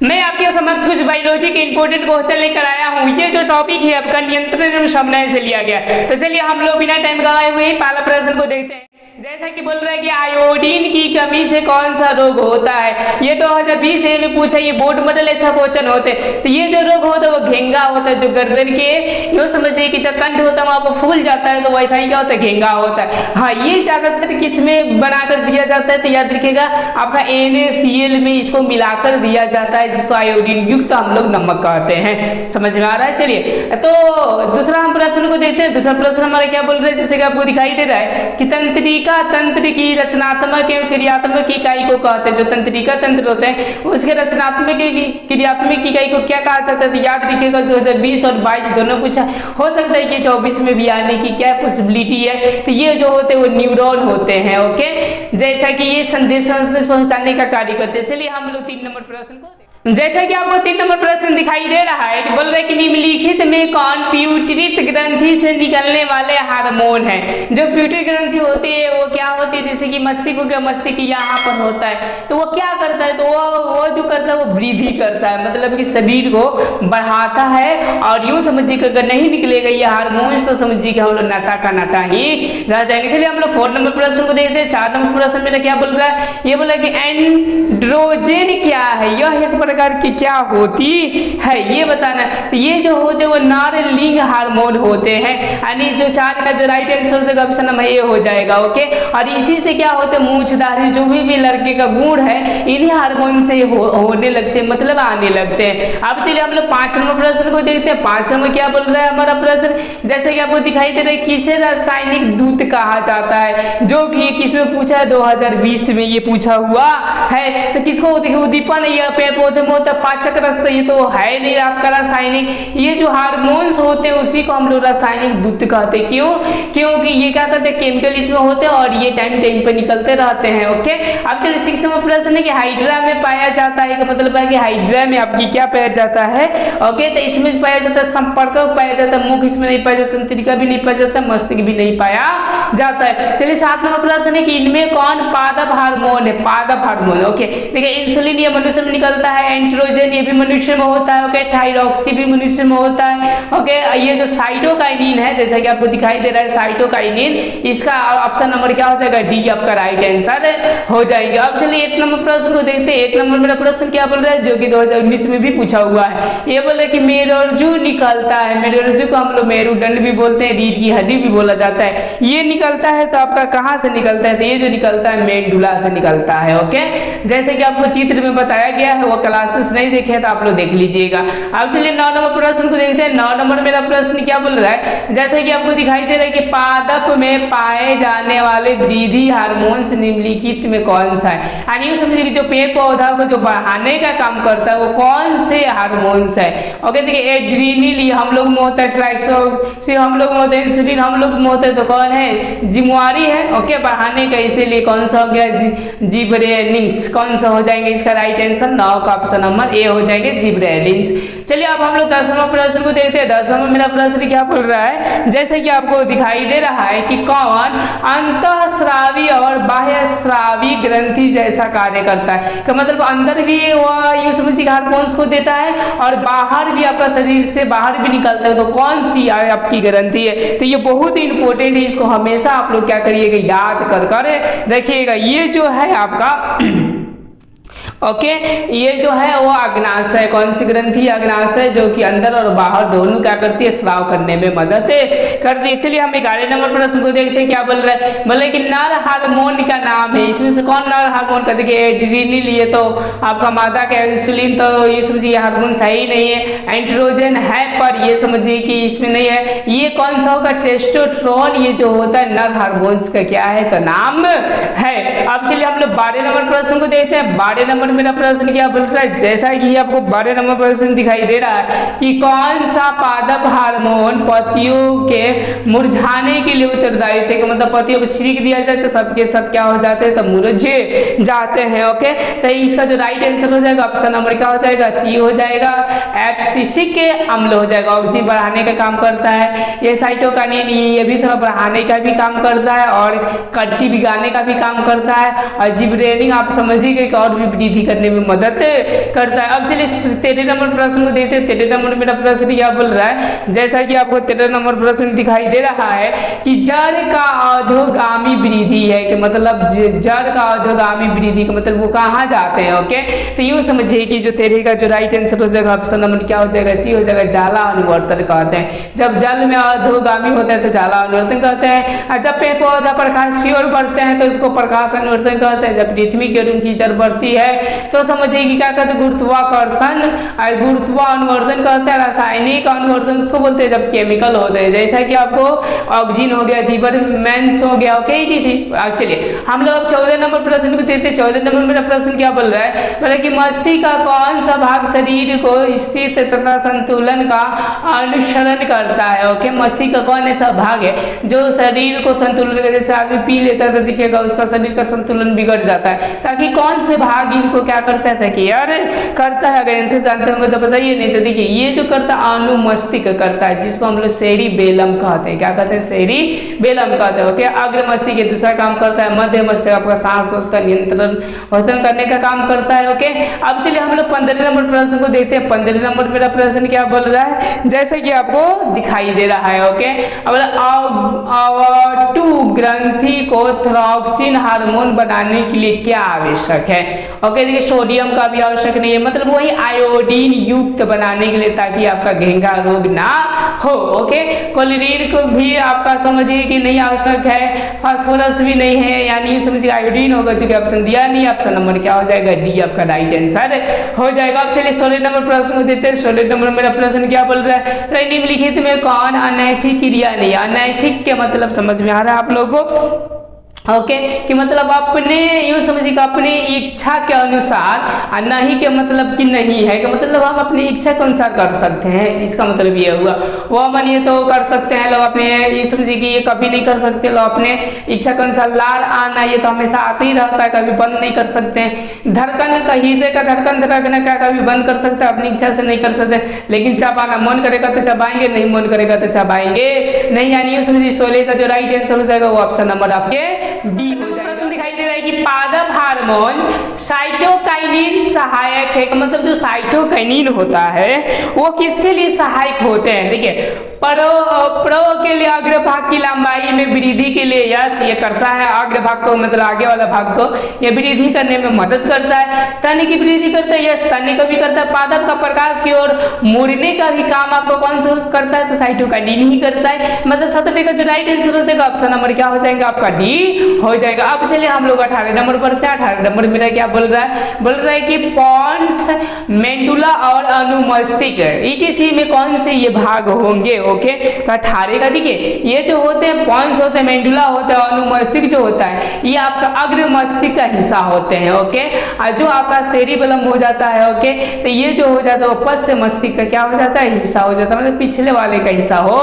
मैं आपके समक्ष कुछ बायोलॉजी के इंपॉर्टेंट क्वेश्चन लेकर आया हूँ। ये जो टॉपिक है आपका नियंत्रण एवं समन्वय से लिया गया। तो चलिए हम लोग बिना टाइम गवाए हुए पहला प्रश्न को देखते हैं। जैसा कि बोल रहा है कि आयोडीन की कमी से कौन सा रोग होता है। ये 2020 में पूछा, ये बोर्ड मॉडल ऐसा क्वेश्चन होते हैं। तो ये जो रोग होता है वो घेंगा होता है, जो गर्दन के यूँ समझिए कि जो कंठ होता है वहाँ पर फूल जाता है, तो वैसा ही क्या होता है, घेंगा होता है। हाँ, ये ज्यादातर किसमें बनाकर दिया जाता है, तो याद रखिएगा आपका NaCl में इसको मिलाकर दिया जाता है, जिसको आयोडीन युक्त हम लोग नमक कहते हैं। समझ में आ रहा है। चलिए तो दूसरा हम प्रश्न को देखते हैं। दूसरा प्रश्न हमारा क्या बोल रहा है, जैसे कि आपको दिखाई दे रहा है कि तंत्रिका तंत्र की रचनात्मक एवं क्रियात्मक इकाई को कहते हैं। जो तंत्रिका तंत्र होते हैं उसके रचनात्मक क्रियात्मक इकाई को क्या कहा जाता है, तो याद रखिएगा 2020 और 22 दोनों पूछा। हो सकता है कि 24 में भी आने की क्या पॉसिबिलिटी है। तो ये जो होते हैं वो न्यूरॉन होते हैं। ओके, जैसा कि ये संदेश पहुंचाने का कार्य करते हैं। चलिए हम लोग 3 नंबर प्रश्न को, जैसा कि आपको 3 नंबर प्रश्न दिखाई दे रहा है कि बोल रहे कि निम्नलिखित में कौन प्यूटरित ग्रंथि से निकलने वाले हार्मोन है। जो प्यूटरित ग्रंथि होती है वो क्या होती है, जैसे कि मस्तिष्क का मस्तिष्क यहाँ पर होता है, तो वो क्या करता है, तो वो जो करता है वो वृद्धि करता है, मतलब कि शरीर को बढ़ाता है। और यूं समझिए कि अगर नहीं निकलेगा ये हार्मोन तो समझिए कि हम लोग नाटा का नाटा ही रह जाएंगे। चलिए हम लोग 4 नंबर प्रश्न को देखते हैं। 4 नंबर प्रश्न में क्या बोल रहा है, ये बोला कि एंड्रोजन क्या है, यह एक प्रकार की क्या होती है ये बताना। तो ये जो होते हैं वो नारलिंग हार्मोन होते हैं, यानी जो 4 का जो right answer option number A हो जाएगा। ओके, और इसी से क्या होते हैं, मूंछधारी जो भी लड़के का गुण है इन्हीं हार्मोन से होने लगते हैं, मतलब आने लगते हैं। अब चलिए हम लोग 5 नंबर प्रश्न को देखते हैं। 5 नंबर क्या बोल रहा है हमारा प्रश्न, जैसे कि आपको दिखाई दे रहा है किसे रासायनिक दूत कहा जाता है, जो कि किसमें पूछा है 2020 में ये पूछा हुआ है। तो किसको उद्दीपन या पेड़ पौधे में होता है, पाचक रस, तो ये तो है नहीं आपका रासायनिक। ये जो हार्मोन्स होते हैं उसी को हम लोग रासायनिक दूत कहते हैं। क्यों, क्योंकि ये क्या करते हैं, केमिकल इसमें होते हैं और ये टाइम टाइम पर निकलते रहते हैं। ओके, अब चलिए 6 नंबर प्रश्न है कि हाइड्रा में पाया जाता है, का मतलब है कि हाइड्रा में आपकी क्या पाया जाता है। ओके, तो इसमें पाया जाता है संपर्क पाया जाता है, मुख इसमें नहीं पाया जाता, तंत्रिका भी नहीं पाया जाता, मस्तिष्क भी नहीं पाया जाता है। चलिए 7 नंबर प्रश्न है कि इनमें कौन पादप हार्मोन है, पादप हार्मोन। ओके, देखिए इंसुलिन ये मनुष्य में निकलता है, एंड्रोजन ये भी मनुष्य में होता है। ओके, थायरॉक्सी भी मनुष्य में होता है। ओके, ये जो साइटोकाइनिन है जैसा कि आपको दिखाई दे रहा है साइटोकाइनिन, इसका ऑप्शन नंबर क्या हो जाएगा, डी आपका राइट आंसर हो जाएगा। अब चलिए 1 नंबर प्रश्न को देखते हैं। 1 नंबर मेरा प्रश्न क्या बोल रहा है, जो कि 2019 में भी पूछा हुआ है। ये बोल रहा है कि मेरुरज्जु निकलता है, मेरुरज्जु को हम लोग मेरुदंड भी बोलते हैं, रीढ़ की हड्डी भी बोला जाता है। ये निकलता है तो आपका कहां से निकलता है, तो ये जो निकलता है मेडुला से निकलता है। ओके, जैसे कि आपको चित्र में बताया गया है, वो क्लासेस नहीं देखे तो आप लोग देख लीजिएगा। अब चलिए 9 नंबर प्रश्न को देखते हैं। 9 नंबर मेरा प्रश्न क्या बोल रहा है, जैसे कि आपको दिखाई दे रहा है कि पादप में पाए जाने वाले वृद्धि हार्मोन्स निम्नलिखित में कौन सा है। यानी ये समझिए कि जो पेड़ पौधा को जो बढ़ाने का काम करता है वो कौन से हार्मोन्स है। ओके, देखिए एड्रीनल हम लोग में होता है, ट्राइक्सोसिन हम लोग में होता है, इंसुलिन हम लोग में होता है, तो कौन है, जिम्मेवारी है। ओके, बढ़ाने का, इसीलिए कौन सा हो गया, जिब्रेलिन्स। कौन सा हो जाएंगे इसका राइट आंसर, 9 का ऑप्शन नंबर ए हो जाएंगे, जिब्रेलिन्स। चलिए अब हम लोग 10 नंबर प्रश्न को देखते हैं। 10 नंबर मेरा प्रश्न क्या बोल रहा है, जैसे कि आपको दिखाई दे रहा है कि कौन अंतःस्रावी और बाह्यस्रावी ग्रंथि जैसा कार्य करता है, का मतलब अंदर भी वो यूं समझिए हार्मोन्स को देता है और बाहर भी आपका शरीर से बाहर भी निकलता है, तो कौन सी आपकी ग्रंथि है। तो ये बहुत ही इंपॉर्टेंट है, इसको हमेशा आप लोग क्या करिएगा, याद कर रखिएगा। ये जो है आपका ओके, ये जो है वो अग्नाशय है। कौन सी ग्रंथि, अग्नाशय है, जो कि अंदर और बाहर दोनों क्या करती है, स्राव करने में मदद करती है। चलिए हम 11 नंबर प्रश्न को देखते हैं। क्या बोल रहा है, बोले कि नर हार्मोन का नाम है, इसमें से कौन नर हार्मोन का, देखिए एड्रीनल ये तो आपका मादा का, इंसुलिन तो ये समझिए हार्मोन सही नहीं है, एंड्रोजन है पर ये समझिए कि इसमें नहीं है। ये कौन सा होगा, टेस्टोस्टेरोन, ये जो होता है नर हार्मोन्स का क्या है, तो नाम है। अब चलिए हम लोग 12 नंबर प्रश्न को देखते हैं। 12 नंबर मेरा प्रश्न क्या बोल रहा है, जैसा कि आपको 12 नंबर प्रश्न दिखाई दे रहा है कि कौन सा पादप हार्मोन पतियों के मुरझाने के लिए उत्तरदायी थे, मतलब पतियों को छिड़क दिया जाए तो सबके सब क्या हो जाते हैं, तो मुरझे जाते हैं। ओके, तो इसका जो राइट आंसर हो जाएगा ऑप्शन नंबर क्या हो जाएगा, सी हो जाएगा, एब्सिसिक अम्ल हो जाएगा। ऑक्सीजन बढ़ाने का काम करता है ये साइटोकाइनिन, ये भी थोड़ा बढ़ाने का भी काम करता है और कर्ची भिगाने का भी काम करता है। और जिब्रेलिन आप समझिए कि और भी वृद्धि करने में मदद करता है। अब चलिए 13 नंबर प्रश्न को देखते हैं। 13 नंबर मेरा प्रश्न क्या बोल रहा है, जैसा कि आपको 13 नंबर प्रश्न दिखाई दे रहा है कि जड़ का अधोगामी वृद्धि है, कि मतलब जड़ का अधोगामी वृद्धि का मतलब वो कहाँ जाते हैं। ओके, तो यूँ समझिए कि जो 13 का जो राइट आंसर हो जाएगा ऑप्शन नंबर क्या हो जाएगा, सी हो जाएगा, जाला अनुवर्तन कहते हैं। जब जल में अधोगामी होता है तो जाला अनुवर्तन कहते हैं, और जब पेड़ पौधा प्रकाश की ओर बढ़ते हैं तो इसको प्रकाश अनुवर्तन कहते हैं। जब पृथ्वी की ओर उनकी जड़ बढ़ती है तो समझिए कि क्या कहते हैं, गुरुत्वाकर्षण और गुरुत्वानुवर्तन कहते हैं। रासायनिक अनुवर्तन उसको बोलते हैं जब केमिकल होते हैं, जैसा कि आपको ऑक्सीजन हो गया, जीबरमैंस हो गया। ओके जी, चलिए हम लोग 14 नंबर प्रश्न को देखते हैं। 14 नंबर मेरा प्रश्न क्या बोल रहा है, बोला कि मस्तिष्क का कौन सा भाग शरीर को स्थित तथा संतुलन का अनुसरण करता है। ओके, मस्तिष्क का कौन ऐसा भाग है जो शरीर को संतुलन, जैसे आदमी पी लेता है तो दिखेगा उसका शरीर का संतुलन बिगड़ जाता है, ताकि कौन से भाग इनको क्या करता है कि यार करता है। अगर इनसे जानते होंगे तो बताइए, नहीं तो देखिए ये जो करता है अनुमस्तिष्क करता है, जिसको हम लोग सेरिबेलम कहते हैं। क्या कहते हैं, सेरिबेलम कहते हैं। ओके, अग्र मस्तिष्क दूसरा काम करता है, मध्य मस्तिष्क आपका सांस का नियंत्रण वर्तन करने का काम करता है। ओके, अब चलिए हम लोग 15 नंबर प्रश्न को देखते हैं। 15 नंबर मेरा प्रश्न क्या बोल रहा है, जैसे कि आपको दिखाई दे रहा है। ओके, अब टू ग्रंथि को थायरोक्सिन हार्मोन बनाने के लिए क्या आवश्यक है। ओके, देखिए सोडियम का भी आवश्यक नहीं है, मतलब वही आयोडीन युक्त बनाने के लिए, ताकि आपका घेंघा रोग ना हो। ओके, क्लोरीन को भी आपका समझिए कि नहीं आवश्यक है, फास्फोरस भी नहीं है, यानी समझिए आयोडीन होगा, जो कि ऑप्शन दिया नहीं। ऑप्शन नंबर क्या हो जाएगा, डी आपका राइट आंसर हो जाएगा। अब चलिए 16 नंबर प्रश्न को देते हैं। 16 नंबर मेरा प्रश्न क्या बोल रहा है, निम्नलिखित में कौन अनैच्छिक क्रिया नहीं। अनैच्छिक के मतलब समझ में आ रहा है आप लोगों को। ओके, कि मतलब अपने यूँ समझिए कि अपनी इच्छा के अनुसार, नहीं के मतलब कि नहीं है, कि मतलब हम अपनी इच्छा के अनुसार कर सकते हैं, इसका मतलब ये हुआ। वो मानिए तो कर सकते हैं लोग अपने, ये समझिए कि ये कभी नहीं कर सकते लोग अपने इच्छा के अनुसार। लार आना ये तो हमेशा आते ही रहता है, कभी बंद नहीं कर सकते हैं। धड़कन का, हृदय का धड़कन धड़कने का कभी बंद कर सकते हैं, अपनी इच्छा से नहीं कर सकते। लेकिन चबाना मन करेगा तो चबाएंगे, नहीं मन करेगा तो चबाएंगे नहीं, यानी ये समझिए 16 का जो राइट आंसर हो जाएगा वो ऑप्शन नंबर आपके डी हो जाएगा। प्रश्न दिखाई दे रहा है कि पादप हार्मोन साइटोकाइनिन सहायक है, मतलब जो साइटोकाइनिन होता है वो किसके लिए सहायक होते हैं। देखिए प्रो के लिए अग्रभाग की लंबाई में वृद्धि के लिए यस ये करता है, अग्रभाग को मतलब आगे वाला भाग को ये वृद्धि करने में मदद करता है। तन की वृद्धि करता है, यस तन का भी करता है। पादप का प्रकाश की ओर मुड़ने का भी काम आपको कौन सा करता है, तो साइटोकाइनिन ही करता है। मतलब 17 का जो राइट आंसर हो जाएगा ऑप्शन नंबर क्या हो जाएगा आपका डी हो जाएगा। अब चलिए हम लोग 18 नंबर पढ़ते हैं। 18 नंबर मेरा क्या बोल रहा है कि पॉन्स, मेंडुला और अनुमस्तिष्क इसी में कौन से ये भाग होंगे। ओके, तो 18 का देखिए ये जो होते हैं पॉन्स होते हैं, मेंडुला होता है, अनुमस्तिष्क जो होता है ये आपका अग्र मस्तिष्क का हिस्सा होते हैं। ओके, और जो आपका सेरिबेलम हो जाता है, ओके, तो ये जो हो जाता है वो पश्च मस्तिष्क का क्या हो जाता है, हिस्सा हो जाता है, मतलब पिछले वाले का हिस्सा हो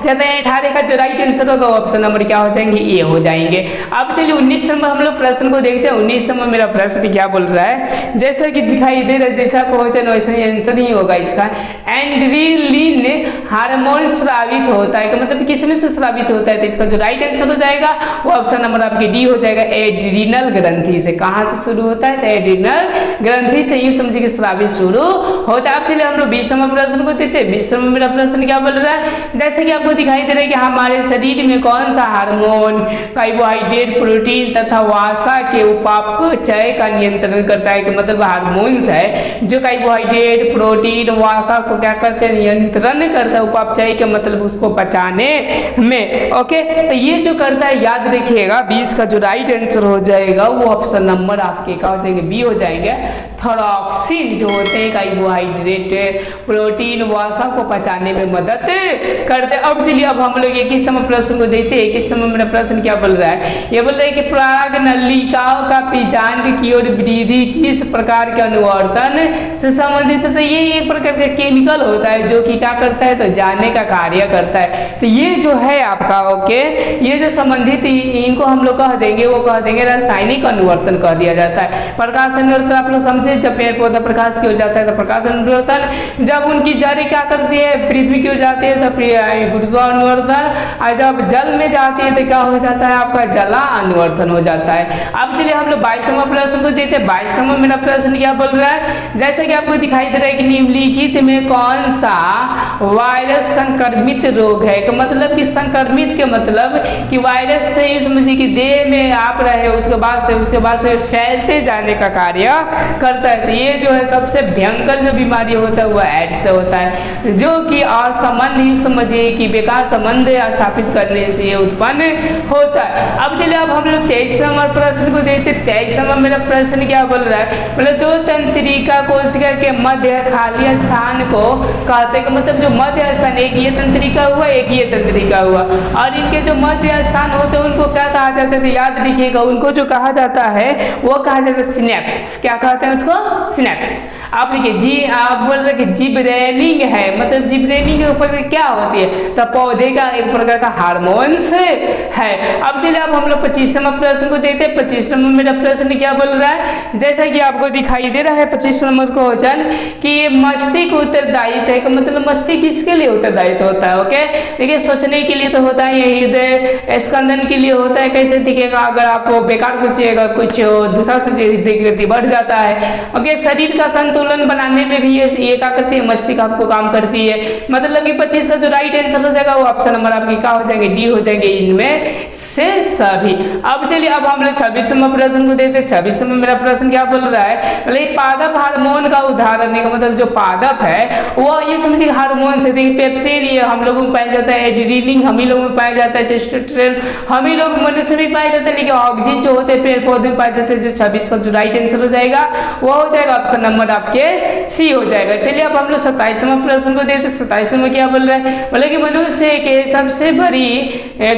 जाता है। 18 का जो राइट आंसर होगा ऑप्शन नंबर क्या हो जाएंगे, ए हो जाएंगे। अब चलिए 19 नंबर हम लोग प्रश्न को देखते हैं। 19 नंबर मेरा प्रश्न क्या बोल रहा है, जैसा कि दिखाई दे रहा है, जैसा क्वेश्चन वैसा ही आंसर ही होगा इसका। एड्रेनलिन हार्मोन स्रावित होता है, मतलब किसमें से स्रावित होता है, तो इसका जो राइट आंसर हो जाएगा वो ऑप्शन नंबर आपकी डी हो जाएगा, एड्रीनल ग्रंथि से। कहां से शुरू होता है, तो एड्रीनल ग्रंथि से यूं समझिए कि स्रावित शुरू होता है। अब चलिए हम लोग 20 नंबर प्रश्न को देखते हैं। 20 नंबर मेरा प्रश्न क्या बोल रहा है, जैसे कि आपको दिखाई दे रहा है कि हमारे शरीर में कौन सा हार्मोन कार्बोहाइड्रेट, प्रोटीन तथा वसा के उपापचय का नियंत्रण करता है, कि मतलब हार्मोन्स है जो कार्बोहाइड्रेट, प्रोटीन, वसा को क्या करते हैं, नियंत्रण करता है, उपापचय के मतलब उसको पचाने में। ओके, तो ये जो करता है याद रखिएगा, 20 का जो राइट आंसर हो जाएगा वो ऑप्शन नंबर आपके क्या हो जाएंगे, बी हो जाएंगे। थायरोक्सिन जो होते हैं कार्बोहाइड्रेट, प्रोटीन, वसा को पचाने में मदद करते हैं। अब चलिए अब हम लोग 21 नंबर प्रश्न को देखते हैं। 21 नंबर मेरा प्रश्न क्या बोल रहा है, ये बोल रहा है कि पराग नलिकाओं का पिचांग की ओर वृद्धि किस प्रकार के अनुवर्तन से संबंधित है। तो ये एक प्रकार का केमिकल होता है जो कि क्या करता है, तो जानने का कार्य करता है। तो ये जो है आपका ओके, ये जो संबंधित इनको हम लोग कह देंगे, वो कह देंगे रासायनिक अनुवर्तन कह दिया जाता है। प्रकाश अनुवर्तन आप लोग समझे, जब पेड़ पौधा प्रकाश की हो जाता है तो प्रकाश अनुवर्तन, जब उनकी जड़ें क्या करती है, पृथ्वी की हो जाती है तो गुरुत्वानुवर्तन, और जब जल में जाती है तो क्या हो जाता है, आपका जला अनुवर्तन हो जाता है। अब चलिए हम लोग 22वां प्रश्न को देखते हैं। 22वां मेरा प्रश्न क्या बोल रहा है, जैसे कि आपको दिखाई दे रहा है कि निम्नलिखित में कौन सा वायरस संक्रमित रोग है। तो मतलब कि संक्रमित के मतलब कि वायरस से समझिए कि देह में आप रहे उसके बाद से फैलते जाने का कार्य करता है। तो ये जो है सबसे भयंकर जो बीमारी होता है वो एड्स से होता है, जो कि असंबंध समझिए कि बेकार संबंध स्थापित करने से ये उत्पन्न होता है। अब चलिए अब हम लोग 23वां प्रश्न को देखते हैं। 23वां मेरा प्रश्न क्या बोल रहा है, मतलब दो तंत्रिका कोशिका के मध्य खाली स्थान को कहते हैं, मतलब जो मध्य स्थान, एक ये तंत्रिका हुआ एक ये तंत्रिका हुआ, और इनके जो मध्य स्थान होते हैं उनको क्या कहा जाता है, तो याद रखिएगा उनको जो कहा जाता है वो कहा जाता है सिनेप्स। क्या कहते हैं उसको, सिनेप्स। आप देखिए जी, आप बोल रहे कि जिब्रेनिंग है, मतलब जिब्रेनिंग के ऊपर क्या होती है, तो पौधे का एक प्रकार का हार्मोन्स है। अब चलिए अब हम लोग 25वां प्रश्न को देखते हैं। 25वां मेरा प्रश्न क्या बोल रहा है, जैसा कि आपको दिखाई दे रहा है 25वां नंबर क्वेश्चन कि मस्तिष्क उत्तरदायित्व है, मतलब मस्तिष्क किसके लिए उत्तरदायित्व होता है। ओके, देखिए सोचने के लिए तो होता है, ये हृदय स्कंदन के लिए होता है। कैसे दिखेगा, अगर आप बेकार सोचिएगा कुछ दूसरा सोचिए बढ़ जाता है। ओके, शरीर का संतुलन बनाने में भी ये क्या करती है, मस्तिष्क आपको काम करती है। मतलब कि 25 का जो राइट आंसर हो जाएगा वो ऑप्शन नंबर आपकी क्या हो जाएंगे, डी हो जाएंगे इनमें से सभी। अब चलिए अब हम लोग 26वां प्रश्न को देखते हैं। 26वां मेरा प्रश्न क्या बोल रहा है, मतलब पादप हार्मोन का उदाहरण है, मतलब जो पादप है वो ये समझिए हार्मोन से, देखिए पेप्सिन ये हम लोगों में पाया जाता है, एड्रेनालिन हम ही लोगों में पाया जाता है, टेस्टोस्टेरोन हम ही लोग मनुष्य में पाया जाता है, लेकिन ऑक्सीजन जो होते हैं पेड़ पौधे में पाए जाते हैं। जो 26 का जो राइट आंसर हो जाएगा वो हो जाएगा ऑप्शन नंबर आपके सी हो जाएगा। चलिए अब हम लोग 27वां प्रश्न को देखते हैं। 27वां में क्या बोल रहा है, बोले कि मनुष्य के सबसे बड़ी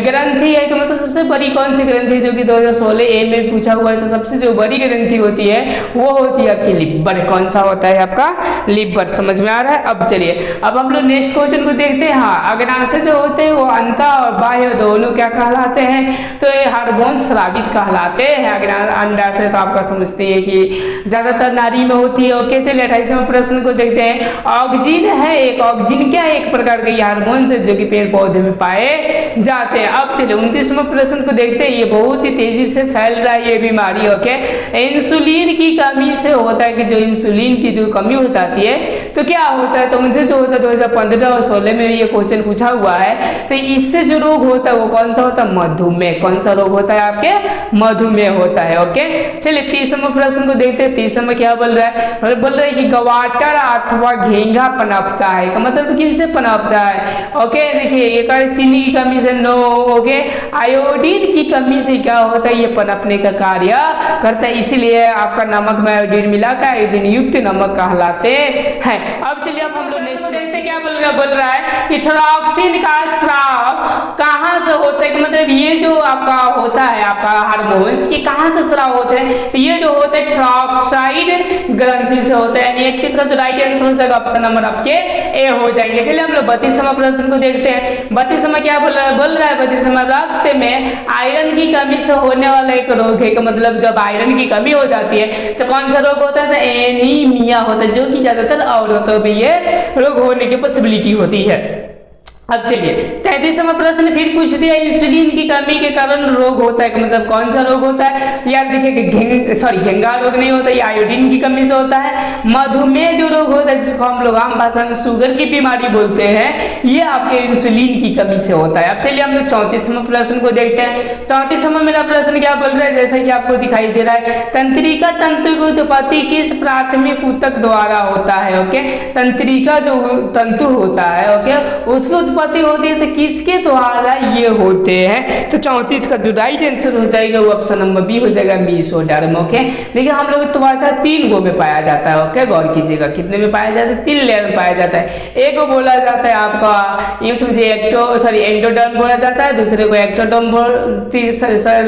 ग्रंथि है, कि मतलब सबसे बड़ी कौन सी ग्रंथि, जो कि 2016 ए में पूछा हुआ है। तो सबसे जो बड़ी ग्रंथि होती है वो होती है आपकी लिवर। कौन सा होता है आपका, लिवर। समझ में आ रहा है। अब चलिए अब हम लोग नेक्स्ट क्वेश्चन को देखते हैं। हाँ, अग्नाशय जो होते हैं वो अंत और बाह्य दोनों क्या कहलाते हैं, तो ये हार्मोन स्रावित कहलाते हैं। अंडाशय तो आपका समझते हैं कि ज्यादातर नारी में होती है। ओके, चलिए 28वां प्रश्न को देखते हैं। ऑक्सीजन है, एक ऑक्सीजन क्या है, एक प्रकार के हार्मोन है जो कि पेड़ पौधे में पाए जाते हैं। अब चलिए 29वां प्रश्न को देखते हैं। ये बहुत ही तेजी से फैल रहा है ये बीमारी। ओके, इंसुलिन की कमी से होता है, कि जो इंसुलिन की जो कमी हो जाती है तो क्या होता है, तो उनसे जो होता है 2015 और 16 में ये क्वेश्चन पूछा हुआ है। तो इससे जो रोग होता है वो कौन सा होता है, मधुमेह। कौन सा रोग होता है आपके, मधुमेह होता है। ओके, चलिए 30वां प्रश्न को देखते हैं। 30वां क्या बोल रहा है, बोल रहा है कि गवाटर अथवा घेंघा पनपता है, का मतलब किनसे पनपता है। ओके, देखिए एक चीनी की कमी से नो। ओके, आयोडीन की कमी से क्या होता है, ये पनपने का कार्य करता है, इसीलिए आपका नमक में आयोडीन मिलाकर आयोडीन युक्त नमक कहलाते हैं। अब चलिए अब हम लोग नेक्स्ट देखते क्या बोल रहा है कि थायरॉक्सिन का स्राव कहाँ से होता है, मतलब ये जो आपका होता है आपका हार्मोन्स की कहाँ से स्राव होते हैं, तो ये जो होते हैं थायरॉक्साइड ग्रंथि से होते हैं। 31 का जो राइट आंसर हो जाएगा ऑप्शन नंबर आपके ए हो जाएंगे। चलिए हम लोग 32वां प्रश्न को देखते हैं। 32वां क्या बोल रहा है 32वां रक्त में आयरन की कमी से होने वाला एक रोग है, मतलब जब आयरन की कमी हो जाती है तो कौन सा रोग होता है, तो एनीमिया होता है, जो कि ज्यादातर औरतों में ये रोग होने की पॉसिबिलिटी होती है। अब चलिए 33वां प्रश्न फिर पूछ दिया, इंसुलिन की कमी के कारण रोग होता है, मतलब कौन सा रोग होता है, याद देखिए घेंघा रोग नहीं होता, ये आयोडीन की कमी से होता है। मधुमेह जो रोग होता है जिसको हम लोग आम भाषा में शुगर की बीमारी बोलते हैं, ये आपके इंसुलिन की कमी से होता है। अब चलिए हम लोग 34वां प्रश्न को देखते हैं। 34वां मेरा प्रश्न क्या बोल रहा है, जैसा कि आपको दिखाई दे रहा है, तंत्रिका तंतु की उत्पत्ति किस प्राथमिक ऊतक द्वारा होता है। ओके, तंत्रिका जो तंतु होता है, ओके, उसकी पति होते हैं तो किसके द्वारा ये होते हैं? तो 34 का जो राइट आंसर हो जाएगा वो ऑप्शन नंबर बी हो जाएगा, मीसोडर्म। ओके, देखिए हम लोग त्वचा 3 गो में पाया जाता है। ओके, गौर कीजिएगा कितने में पाया जाता है? 3 लेयर में पाया जाता है। एक को बोला जाता है आपका ये समझिए एंडोडर्म बोला जाता है, दूसरे को एक्टोडर्म,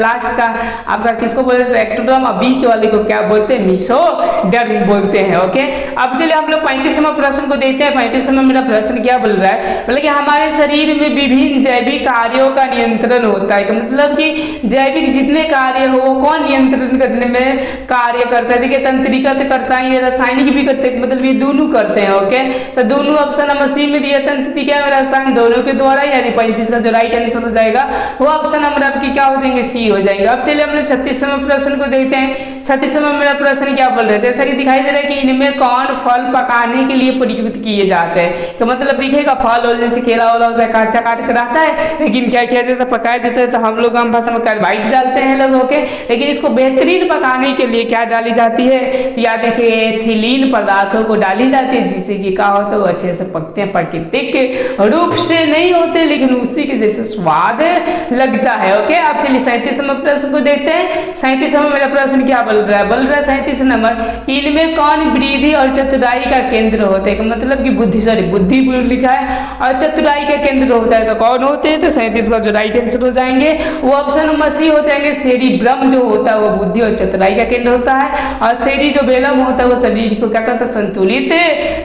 लास्ट का आपका किसको बोलते हैं? एक्टोडर्म। और बीच वाले को क्या बोलते हैं? मीसोडर्म बोलते हैं। ओके, अब चलिए हम लोग 35वां प्रश्न को देखते हैं। 35वां मेरा प्रश्न क्या बोल रहा है? मतलब कि हमारे शरीर में विभिन्न जैविक कार्यों का नियंत्रण होता है। मतलब कि जैविक जितने कार्य हो वो कौन नियंत्रण करने में कार्य करता है? देखिए तंत्रिका तो करता है, ये रासायनिक भी करते हैं, मतलब ये दोनों करते हैं। ओके, तो दोनों ऑप्शन नंबर सी में दिया, तंत्रिका और रसायन दोनों के द्वारा, यानी 35 का जो राइट आंसर हो जाएगा वो ऑप्शन नंबर आपकी क्या हो जाएंगे? सी हो जाएंगे। अब चलिए हम लोग 36वां प्रश्न को देखते हैं। 36वां मेरा प्रश्न क्या बोल रहा है? जैसा कि दिखाई दे रहा है कि इनमें कौन फल पकाने के लिए प्रयुक्त किए जाते हैं? तो मतलब दिखेगा फल और जैसे केला वाला होता है कच्चा काट कर आता है, लेकिन क्या किया जाता है? पकाया जाता है। तो हम लोग आम भाषा में कार्बाइड डालते हैं लोग। ओके, लेकिन इसको बेहतरीन पकाने के लिए क्या डाली जाती है? तो याद देखिए एथिलीन पदार्थों को डाली जाती है, जिससे कि क्या होता है वो अच्छे से पकते हैं। प्राकृतिक रूप से नहीं होते लेकिन उसी के जैसे स्वाद लगता है। ओके, अब चलिए 37वां प्रश्न को देखते हैं। 37वां मेरा प्रश्न क्या बोल रहा है? बोल रहा है 37 नंबर, इनमें कौन वृद्धि और चतुराई का केंद्र होते हैं? मतलब कि बुद्धि लिखा है और चतुराई का केंद्र होता है, तो कौन होते हैं? तो 37 का जो राइट आंसर हो जाएंगे वो ऑप्शन नंबर सी हो जाएंगे। सेरिब्रम जो होता है वो बुद्धि और चतुराई का केंद्र होता है, और सेरिबेलम होता है वो शरीर को क्या करता है? संतुलित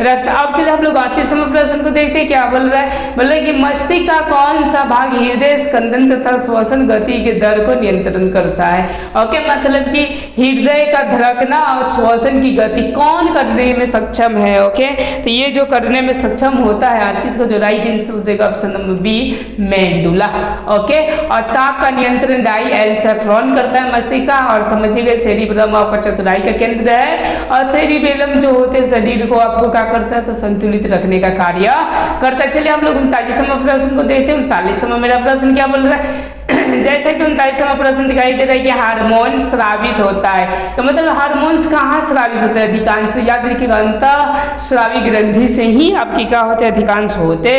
रखता है। अब चलिए हम लोग 38वां प्रश्न को देखते हैं। क्या बोल रहा है? बोल रहा है कि मस्तिष्क का कौन सा भाग हृदय स्पंदन तथा श्वसन गति के दर को नियंत्रण करता है? ओके, मतलब कि हृदय का धड़कना और श्वसन की गति कौन करने में सक्षम है? ओके, तो ये जो करने में सक्षम होता है 38 का जो राइट आंसर हो जाएगा option number B, medulla. Okay, और ताप का नियंत्रण डाइएल्सोफ्रॉन करता है मस्तिष्क का, और समझिएगा सेरिब्रम आपका चतुराई का केंद्र है, और सेरिबेलम जो होते हैं शरीर को आपको क्या करता है? तो संतुलित रखने का कार्य करता है। चलिए हम लोग 39वां प्रश्न को देखते हैं। 39वां मेरा प्रश्न क्या बोल रहा है? जैसे कि 39वां प्रश्न दिखाई दे रहा है कि हार्मोन स्रावित होता है, तो मतलब हार्मोन्स कहाँ स्रावित होते हैं? अधिकांश तो याद रखिएगा अंतः स्रावी ग्रंथि से ही आपकी क्या होते हैं? अधिकांश होते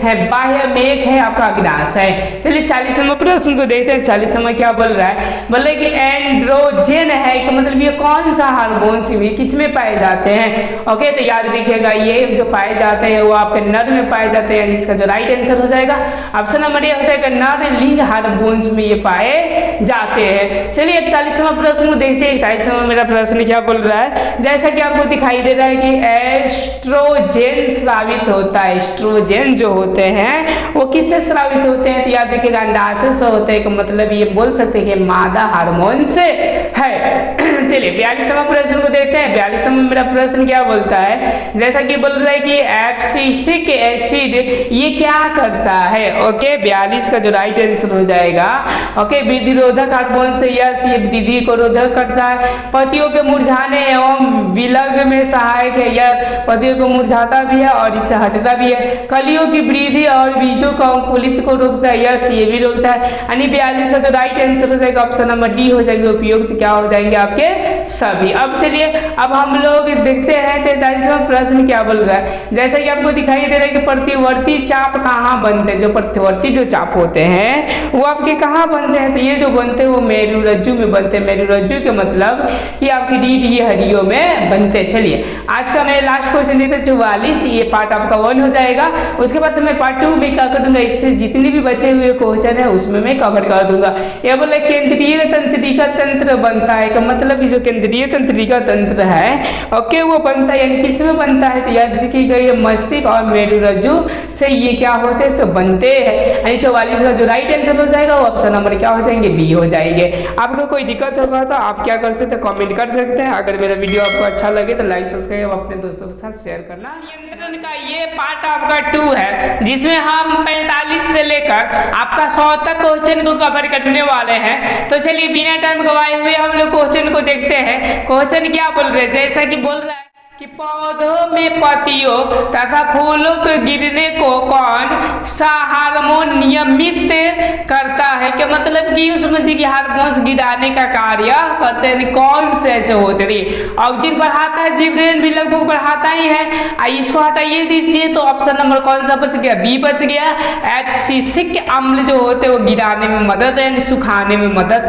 हैं। बाह्य में एक है आपका अग्नाशय है। चलिए 40वां प्रश्न को देखते हैं। 40वां क्या बोल रहा है? बोले कि एंड्रोजन है, तो मतलब ये कौन सा हार्मोन किसमें पाए जाते हैं? ओके, तो याद रखिएगा ये जो पाए जाते हैं वो आपके नर में पाए जाते हैं, यानी इसका जो राइट आंसर हो जाएगा ऑप्शन नंबर ए हो जाएगा, नर लिंग हार्मोन्स में ये पाए जाते हैं। चलिए 41वां प्रश्न को देखते हैं। 41वां मेरा प्रश्न क्या बोल रहा है? जैसा कि आपको दिखाई दे रहा है कि एस्ट्रोजेन स्रावित होता है। एस्ट्रोजेन जो होते हैं वो किससे स्रावित होते हैं? तो याद रखिएगा अंडाशय से होते हैं, मतलब ये बोल सकते हैं कि मादा हार्मोन से है। चलिए 42वां प्रश्न को देखते हैं। 42वां मेरा प्रश्न क्या बोलता है? जैसा कि बोल रहा है कि एब्सिसिक एसिड ये क्या करता है? ओके, 42 का जो राइट आंसर हो जाएगा ओके, वृद्धिरोधक हार्मोन से यस ये वृद्धि को रोधक करता है। पतियों के मुरझाने एवं विलग में सहायक है। यस, पतियों को मुरझाता भी है और इससे हटता भी है। कलियों की वृद्धि और बीजों का अंकुरित को रोकता है। यस, ये भी रोकता है। यानी 42 का जो राइट आंसर हो जाएगा ऑप्शन नंबर डी हो जाएगा। उपयुक्त क्या हो जाएंगे आपके सभी। अब चलिए अब हम लोग देखते हैं 43वां प्रश्न क्या बोल रहा है। जैसा कि आपको दिखाई दे रहा है कि प्रतिवर्ती चाप कहाँ बनते हैं? जो प्रतिवर्ती जो चाप होते हैं वो आपके कहाँ बनते हैं? तो ये जो बनते हैं वो मेरुरज्जु में बनते हैं। मेरुरज्जु के मतलब कि आपकी रीढ़ की हड्डियों में बनते हैं। चलिए आज का मैं लास्ट क्वेश्चन देता 44, ये पार्ट आपका 1 हो जाएगा। उसके बाद मैं पार्ट 2 में क्या कर दूंगा, इससे जितने भी बचे हुए क्वेश्चन है उसमें मैं कवर कर दूंगा। ये बोले केंद्रीय तंत्रिका तंत्र बनता है का मतलब जो केंद्रीय तंत्रिका तंत्र है ओके वो बनता है, यानी किस में बनता है? तो याद रखिएगा ये मस्तिष्क और मेरुरज्जु से ये क्या होते हैं? तो बनते हैं। यानी 44 का जो राइट आंसर हो जाएगा वो ऑप्शन नंबर क्या हो जाएंगे? बी हो जाएंगे। आपको कोई दिक्कत होगा तो आप क्या कर सकते हैं? कमेंट कर सकते हैं। अगर मेरा वीडियो आपको अच्छा लगे तो लाइक सब्सक्राइब अपने दोस्तों के साथ शेयर करना। नियंत्रण का ये पार्ट आपका 2 है जिसमें हम 45 से लेकर आपका 100 तक क्वेश्चन को कवर करने वाले हैं। तो चलिए बिना टाइम गवाए हुए हम लोग क्वेश्चन को देखते हैं। क्वेश्चन क्या बोल रहे हैं? जैसा कि बोल रहा है कि पौधों में पत्तियों तथा फूलों के गिरने को कौन सा हार्मोन नियमित करता है? क्या मतलब कि उसमें जी हार्मोन्स गिराने का कार्य करते हैं, कौन से ऐसे होते हैं? ऑक्सीजन बढ़ाता है, जिब्रेलिन भी लगभग बढ़ाता ही है। इसको हटाइए दीजिए तो ऑप्शन नंबर कौन सा बच गया? बी बच गया। एब्सिसिक अम्ल जो होते हैं वो गिराने में मदद है, सुखाने में मदद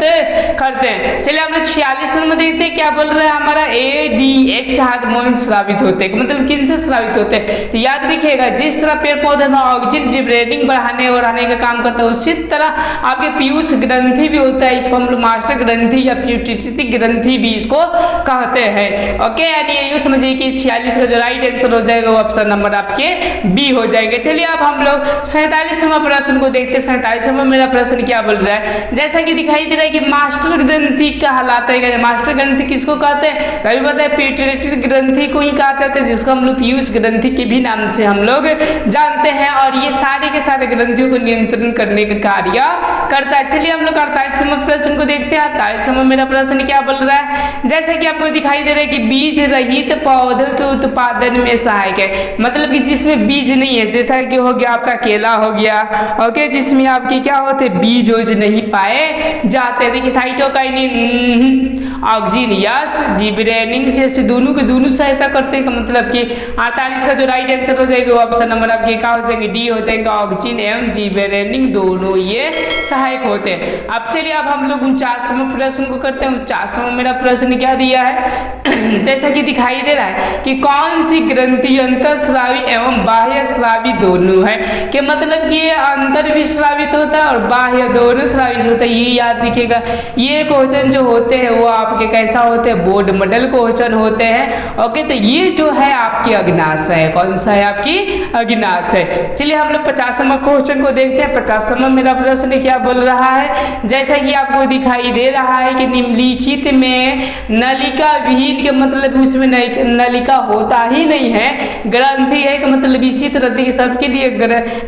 करते हैं। चलिए हम लोग 46 नंबर देखते हैं क्या बोल रहा है हमारा। ADH हार्मोन स्रावित होते हैं, मतलब किन से स्रावित होते हैं? तो याद रखिएगा, जिस तरह पेड़ पौधे में ऑक्सीजन जिब्रेलिन बढ़ाने और बढ़ाने का काम करता है, उसी तरह आपके पीयूष ग्रंथि भी होता है। इसको हम लोग मास्टर ग्रंथि या पीयूषित ग्रंथि भी इसको कहते हैं। ओके, यानी ये समझिए कि 46 का जो राइट आंसर हो जाएगा वो ऑप्शन नंबर आपके बी हो जाएंगे। चलिए अब हम लोग 47वां प्रश्न को देखते हैं। 47वां मेरा प्रश्न क्या बोल रहा है? जैसा कि दिखाई दे रहा है कि मास्टर ग्रंथि कहलाता है। मास्टर ग्रंथि किसको कहते हैं? कभी पता है पिट्यूटरी ग्रंथि को ही कहा जाता है, जिसको हम लोग पीयूष ग्रंथि के भी नाम से हम लोग जानते हैं। और ये सारे के सारे ग्रंथियों को नियंत्रण करने का कार्य करता है। चलिए हम लोग 48वां प्रश्न को देखते हैं। 48वां मेरा प्रश्न क्या बोल रहा है? जैसे कि आपको दिखाई दे रहा है कि बीज रहित पौधों के उत्पादन में सहायक है, मतलब कि जिसमें बीज नहीं है, जैसा कि हो गया आपका केला हो गया, ओके, जिसमें आपके क्या होते बीज नहीं पाए जाते। देखिए साइटोकाइनिन, ऑक्सीजन यस, जिब्रेलिन से दोनों के दोनों सहायता करते हैं। मतलब कि 48 का जो राइट आंसर हो जाएगा वो ऑप्शन नंबर आपके क्या हो जाएंगे? डी हो जाएगा। ऑक्सीजन एवं जिब्रेलिन दोनों ये सहायक होते हैं। अब चलिए अब हम लोग 49वें प्रश्न को करते हैं। 49वां मेरा प्रश्न क्या दिया है? जैसा कि दिखाई दे रहा है कि कौन सी ग्रंथि अंतःस्रावी एवं बाह्य स्रावी दोनों है? कि मतलब कि अंतर भी स्रावित होता है और बाह्य दोनों स्रावित होता है। ये याद रखिएगा। ये क्वेश्चन जो होते हैं वो आपके कैसा होते हैं? बोर्ड मॉडल क्वेश्चन होते हैं। ओके, तो ये जो है आपकी अग्नाश है। कौन सा है? आपकी अग्नाश है। चलिए हम लोग 50वां क्वेश्चन को देखते हैं। 50वां मेरा प्रश्न क्या बोल रहा है? जैसा कि आपको दिखाई दे रहा है कि निम्नलिखित में नलिका विहीन के मतलब उसमें नलिका होता ही नहीं है, ग्रंथि है कि मतलब इसी तरह देखिए सबके लिए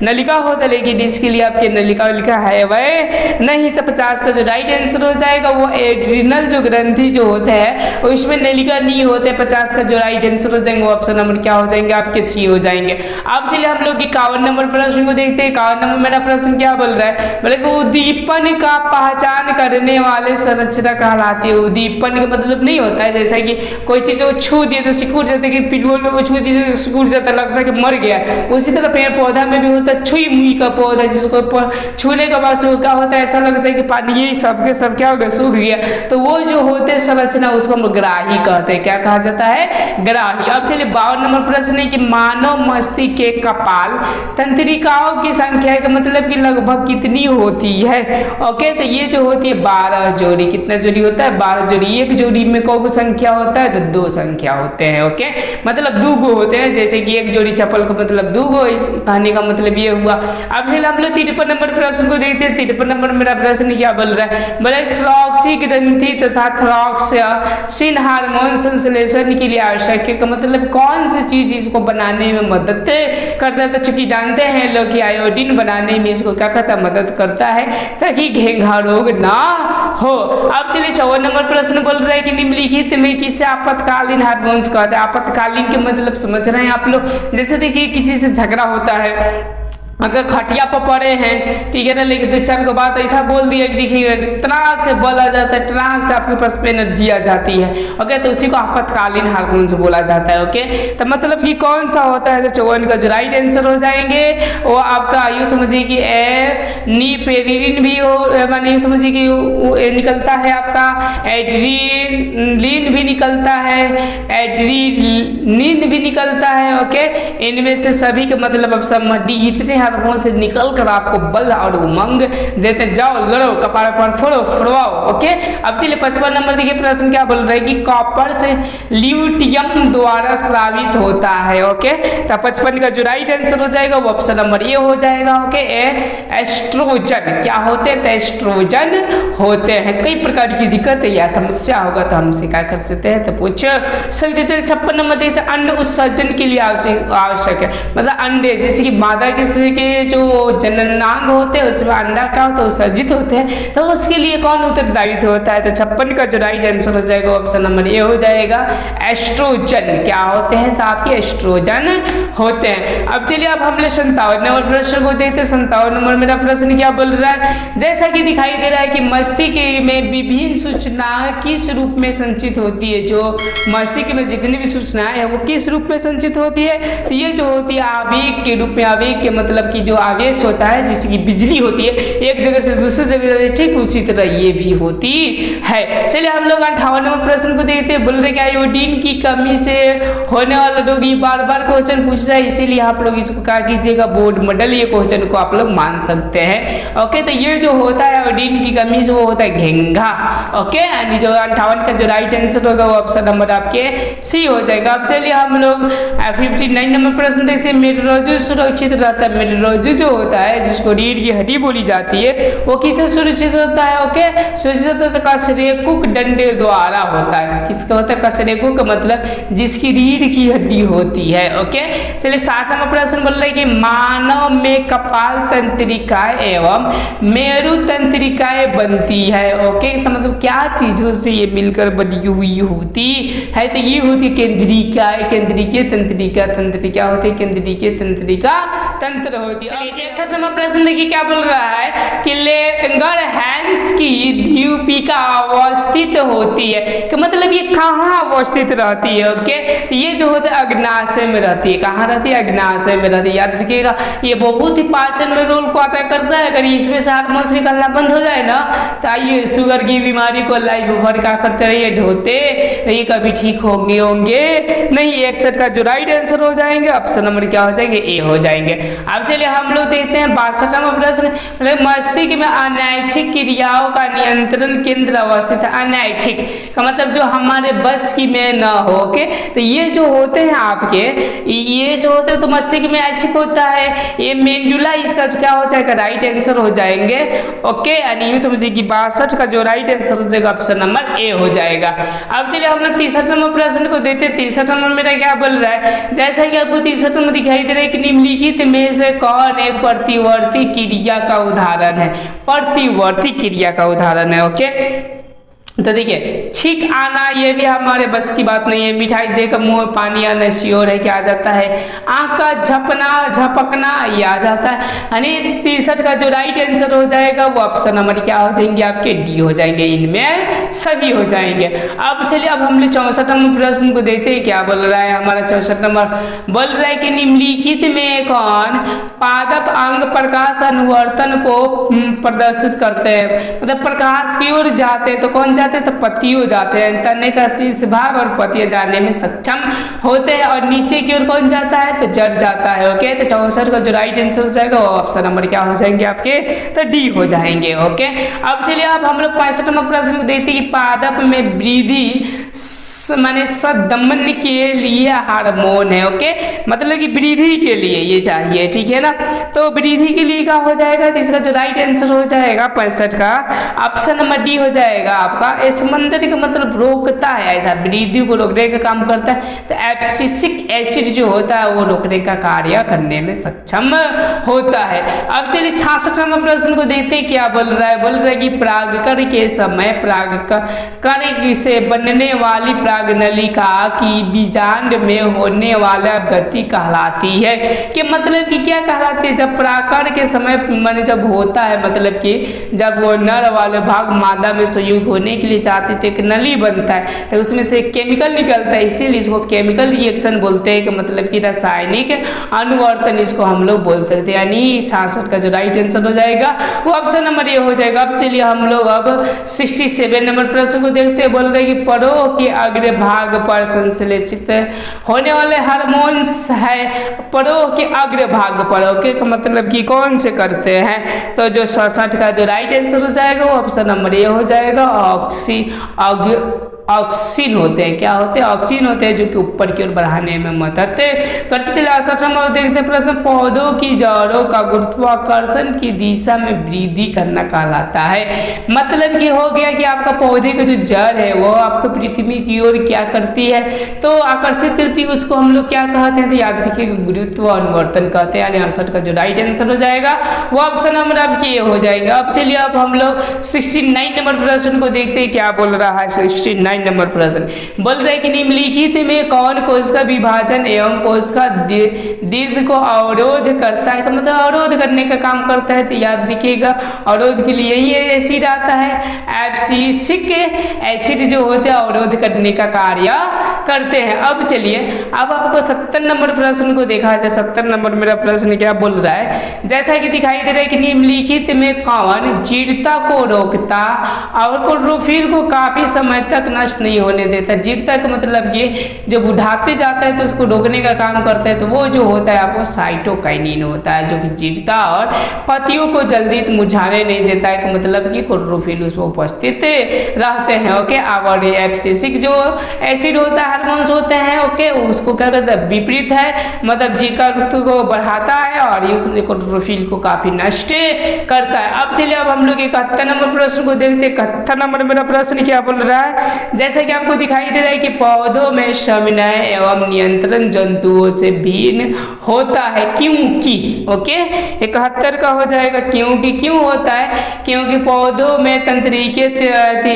नलिका होता है, लेकिन इसके लिए आपके नलिका लिखा है वह नहीं। तो 50 का जो राइट आंसर हो जाएगा वो एड्रिनल जो ग्रंथि जो होते हैं उसमें नलिका नहीं होते। 50 का जो राइट आंसर हो जाएंगे ऑप्शन नंबर क्या हो जाएंगे? आपके सी हो जाएंगे। अब चलिए हम लोग 51 नंबर प्रश्न को देखते हैं। 51 नंबर मेरा प्रश्न क्या बोल रहा है? बोले कि उद्दीपन का पहचान करने वाले संरचना कहलाती है। उद्दीपन का मतलब नहीं होता है जैसा कि कोई चीज को छू दिए तो सिकुड़ जाता है, कि पिलुओं में छू दिए तो सिकुड़ जाता, लगता है कि मर गया। उसी तरह पेड़ पौधा में भी होता है छुई मुई का पौधा, जिसको छूने के बाद क्या होता है? ऐसा लगता है कि पानी ये सबके सब क्या हो गया? सूख गया। तो वो जो होते संरचना उसको हम ग्राही कहते हैं। क्या कहा जाता है? ग्राही। अब चलिए 52 नंबर प्रश्न है कि मानव मस्तिष्क के कपाल तंत्रिकाओं की संख्या का मतलब कि लगभग कितनी होती है? ओके, तो ये जो होती है 12 जोड़ी। कितना जोड़ी होता है? 12 जोड़ी। एक जोड़ी में कौन संख्या होता है? तो 2 संख्या होते हैं। ओके, मतलब 2 गो होते हैं, जैसे कि एक जोड़ी चप्पल का मतलब 2 गो। इस कहने का मतलब ये हुआ। अब चलिए हम लोग 53 नंबर प्रश्न को देखते हैं। 53 नंबर मेरा प्रश्न क्या बोल रहा है? बोले थ्रॉक्सी ग्रंथि तथा थ्रॉक्सिन हार्मोन संश्लेषण के लिए आवश्यक है। का मतलब कौन सी चीज इसको बनाने में मदद करता है? तो चूंकि जानते हैं लोग कि आयोडीन बनाने में इसको क्या करता है? मदद करता है, ताकि घेंघा रोग ना हो। अब चलिए 54 नंबर प्रश्न बोल रहे हैं कि निम्नलिखित में किसे आपातकालीन हार्मोन्स कहते हैं? आपातकालीन के मतलब समझ रहे हैं आप लोग? जैसे देखिए किसी से झगड़ा होता है, अगर खटिया पर पड़े हैं, ठीक है ना, लेकिन 2-4 को बात ऐसा बोल दिया कि देखिए तड़ाक से बोला जाता है, तड़ाक से आपके पास पे एनर्जी आ जाती है। ओके, तो उसी को आपातकालीन हार्मोन्स बोला जाता है। ओके, तो मतलब कि कौन सा होता है? तो 54 का जो राइट आंसर हो जाएंगे वो आपका यूँ समझिए कि एनिपेरिन भी हो, माने यूँ समझिए कि निकलता है आपका एड्रीलिन भी निकलता है, एड्रीनिन भी निकलता है। ओके, इनमें से सभी के मतलब अब सब इतने हार्मोन से निकल कर आपको बल और उमंग देते। जाओ लड़ो, कपार पर फोड़ो, फोड़वाओ। ओके, अब चलिए 55 नंबर देखिए प्रश्न क्या बोल रहा है कि कॉपर से ल्यूटियम द्वारा स्रावित होता है। ओके, तो 55 का जो राइट आंसर हो जाएगा वो ऑप्शन नंबर ए हो जाएगा। ओके, एस्ट्रोजन क्या होते हैं? तो एस्ट्रोजन होते हैं। कई प्रकार की दिक्कत या समस्या होगा तो हमसे क्या कर सकते हैं? तो पूछ सकते थे। 56 नंबर देखते अंड उत्सर्जन के लिए आवश्यक है, मतलब अंडे जैसे कि मादा के में जो जननांग होते हैं उसमें अंडा क्या होता है उत्सर्जित होते हैं, तो उसके लिए कौन उत्तरदायित्व होता है? तो 56 का जो राइट आंसर हो जाएगा ऑप्शन नंबर ए हो जाएगा एस्ट्रोजन। क्या होते हैं? तो आपके एस्ट्रोजन होते हैं। अब चलिए अब हम लोग 57 नंबर प्रश्न को देखते हैं। 57 नंबर मेरा प्रश्न क्या बोल रहा है? जैसा कि दिखाई दे रहा है कि मस्तिष्क में विभिन्न सूचना किस रूप में संचित होती है? जो मस्तिष्क में जितनी भी सूचनाएं है वो किस रूप में संचित होती है? तो ये जो होती है आवेग के रूप में। आवेग के मतलब कि जो आवेश होता है जिसकी बिजली होती है एक जगह से दूसरी जगह, ठीक उसी तरह ये भी होती है। चलिए हम लोग 58 नंबर प्रश्न को देखते हैं। बोल रहे कि आयोडीन की कमी से होने वाला रोग, ये बार बार क्वेश्चन पूछ रहा है, इसीलिए आप लोग इसको क्या कीजिएगा बोर्ड मॉडल ये क्वेश्चन को आप लोग मान सकते हैं। ओके, तो ये जो होता है आयोडीन की कमी से वो होता है घेंघा। ओके, यानी जो 58 का जो राइट आंसर होगा वो ऑप्शन नंबर आपके सी हो जाएगा। अब चलिए हम लोग 59 नंबर प्रश्न देखते हैं। मेरुरज्जु सुरक्षित रहता है। मेरुरज्जु जो होता है जिसको रीढ़ की हड्डी बोली जाती है वो किससे सुरक्षित होता है? ओके, सुरक्षित होता है कशेरुक डंडे द्वारा होता है। किसका होता है? कशेरुक का मतलब जिसकी रीढ़ की हड्डी होती है। ओके, चलिए 7 नंबर प्रश्न बोल रहे हैं कि मानव में कपाल तंत्रिकाएं एवं मेरु तंत्रिकाएं बनती है। ओके, तो मतलब क्या चीजों से ये मिलकर बनी हुई होती है? तो ये होती है केंद्रिकाएं, केंद्रीय तंत्रिका, तंत्रिका होती है केंद्रीय तंत्रिका तंत्र होती है। 66 नंबर प्रश्न देखिए क्या बोल रहा है कि लैंगरहैंस की द्वीपिका अवस्थित होती है। कि मतलब ये कहाँ अवस्थित रहती है? ओके, तो ये जो होता है अग्नाशय में रहती है। कहाँ रहती है? अग्नाशय में रहती है। याद रखिएगा ये बहुत ही पाचन में रोल को अदा करता है। अगर इसमें से हार्मोन्स निकलना बंद हो जाए ना तो आइए शुगर की बीमारी को लाइफ भर क्या करते रहिए ढोते रहिए, कभी ठीक होंगे नहीं। 61 का जो राइट आंसर हो जाएंगे ऑप्शन नंबर क्या हो जाएंगे? ए हो जाएंगे। अब चलिए हम लोग देखते हैं 62 नंबर प्रश्न। मस्तिष्क में अनैच्छिक क्रियाओं का नियंत्रण केंद्र अवस्थित है। अनैच्छिक का मतलब जो हमारे बस की में न हो। ओके, तो ये जो होते हैं आपके ये जो होते हैं तो मस्तिष्क में ऐच्छिक होता है। ये मेंडुला इसका जो क्या हो जाएगा? राइट आंसर हो जाएंगे। ओके, यानी यूं समझिए कि 62 का जो राइट आंसर हो जाएगा ऑप्शन नंबर ए हो जाएगा। अब चलिए हम लोग 63 नंबर प्रश्न को देखते हैं। 63 नंबर मेरा क्या बोल रहा है? जैसा कि आपको 63 में दिखाई दे रहा है कि निम्नलिखित में से कौन एक प्रतिवर्ती क्रिया का उदाहरण है? प्रतिवर्ती क्रिया का उदाहरण है। ओके, तो देखिए छींक आना ये भी हमारे बस की बात नहीं है। मिठाई देकर मुंह में पानी आना श्योर है क्या आ जाता है? आंख का झपकना ये आ जाता है। यानी 63 का जो राइट आंसर हो जाएगा वो ऑप्शन नंबर क्या हो जाएंगे? आपके डी हो जाएंगे। इनमें सभी हो जाएंगे। अब चलिए अब हम लोग 64 नंबर प्रश्न को देखते हैं। क्या बोल रहा है हमारा 64 नंबर? बोल रहा है कि निम्नलिखित में कौन पादप अंग प्रकाश अनुवर्तन को प्रदर्शित करते हैं? मतलब प्रकाश की ओर जाते हैं तो कौन जाते हैं? तो पतियों जाते हैं। तने का शीर्ष भाग और पतियां जाने में सक्षम होते हैं। और नीचे की ओर कौन जाता है? तो जड़ जाता है। ओके, तो 64 का जो राइट आंसर हो जाएगा वो ऑप्शन नंबर क्या हो जाएंगे आपके? तो डी हो जाएंगे। ओके, अब चलिए अब हम लोग 65 नंबर प्रश्न को देखते हैं कि पादप में वृद्धि माने सदमन के लिए हार्मोन है। ओके, मतलब कि वृद्धि के लिए ये चाहिए, ठीक है ना? तो वृद्धि के लिए क्या हो जाएगा? तो इसका जो राइट आंसर हो जाएगा 65 का ऑप्शन नंबर डी हो जाएगा आपका। एसमंदर का मतलब रोकता है, ऐसा वृद्धि को रोकने का काम करता है। तो एब्सिसिक एसिड जो होता है वो रोकने का कार्य करने में सक्षम होता है। अब चलिए 66 नंबर प्रश्न को देखते हैं। क्या बोल रहा है? बोल रहा है कि परागकण के समय परागकण से बनने वाली नलिका की बीजांड में होने वाला गति कहलाती है। कि मतलब कि क्या कहलाती है? जब परागकण के समय माने जब होता है, मतलब कि जब वो नर वाले भाग मादा में संयुक्त होने के लिए चाहते थे, एक नली बनता है तो उसमें से केमिकल निकलता है, इसीलिए इसको केमिकल रिएक्शन बोलते हैं। कि मतलब कि रासायनिक अनुवर्तन इसको हम लोग बोल सकते हैं। यानी 66 का जो राइट आंसर हो जाएगा वो ऑप्शन नंबर ए हो जाएगा। अब चलिए हम लोग अब 67 नंबर प्रश्न को देखते हैं। बोल रहे हैं कि परों के अग्र भाग पर संश्लेषित होने वाले हार्मोन्स है परों के अग्र भाग पर। ओके, का मतलब कि कौन से करते हैं? तो जो 66 का जो राइट आंसर हो जाएगा वो ऑप्शन नंबर ए हो जाएगा। ऑक्सीन होते हैं। क्या होते हैं? ऑक्सीन होते हैं, जो कि ऊपर की ओर बढ़ाने में मदद करते। चलिए हम देखते हैं प्रश्न, पौधों की जड़ों का गुरुत्वाकर्षण की दिशा में वृद्धि करना कहलाता है। मतलब कि हो गया कि आपका पौधे का जो जड़ है वो आपको पृथ्वी की ओर क्या करती है, तो आकर्षित करती है। उसको हम लोग क्या कहते हैं? तो याद रखिए गुरुत्वानुवर्तन कहते हैं। यानी 68 का जो राइट आंसर हो जाएगा वो ऑप्शन नंबर आपकी हो जाएगा। अब चलिए अब हम लोग 69 नंबर प्रश्न को देखते हैं क्या बोल रहा है। 69 नंबर प्रश्न बोल रहे हैं कि निम्नलिखित में कौन कोश का विभाजन एवं कोश का दीर्घ को अवरोध करता है, मतलब अवरोध करने का काम करता है। तो याद रखिएगा अवरोध के लिए ही एसिड आता है। एब्सिसिक एसिड जो होते हैं अवरोध करने का कार्य करते हैं। अब चलिए अब आपको 70 नंबर प्रश्न को देखा जाए। 70 नंबर मेरा प्रश्न क्या बोल रहा है, जैसा कि दिखाई दे रहा है कि निम्नलिखित में कौन जीर्णता को रोकता और क्लोरोफिल को काफी समय तक नष्ट नहीं होने देता। जीर्णता का मतलब ये जो बुढ़ाते जाता है तो उसको रोकने का काम करता है, तो वो जो होता है आपको साइटोकाइनिन होता है, जो कि जीर्णता और पत्तियों को जल्दी मुरझाने नहीं देता है। मतलब कि क्लोरोफिल उसमें उपस्थित रहते हैं। ओके, और एब्सिसिक जो एसिड होता है हार्मोन्स होते हैं, ओके, उसको क्या कहते हैं? विपरीत है, मतलब जीर्णता को बढ़ाता है और ये क्लोरोफिल को काफी नष्ट करता है। अब चलिए अब हम लोग 71 नंबर प्रश्न को देखते हैं। 71 नंबर मेरा प्रश्न क्या बोल रहा है, जैसे कि आपको दिखाई दे रहा है कि पौधों में समय एवं नियंत्रण जंतुओं से भिन्न होता है क्योंकि, ओके, 71 का हो जाएगा क्योंकि। क्यों होता है? क्योंकि पौधों में तंत्रिके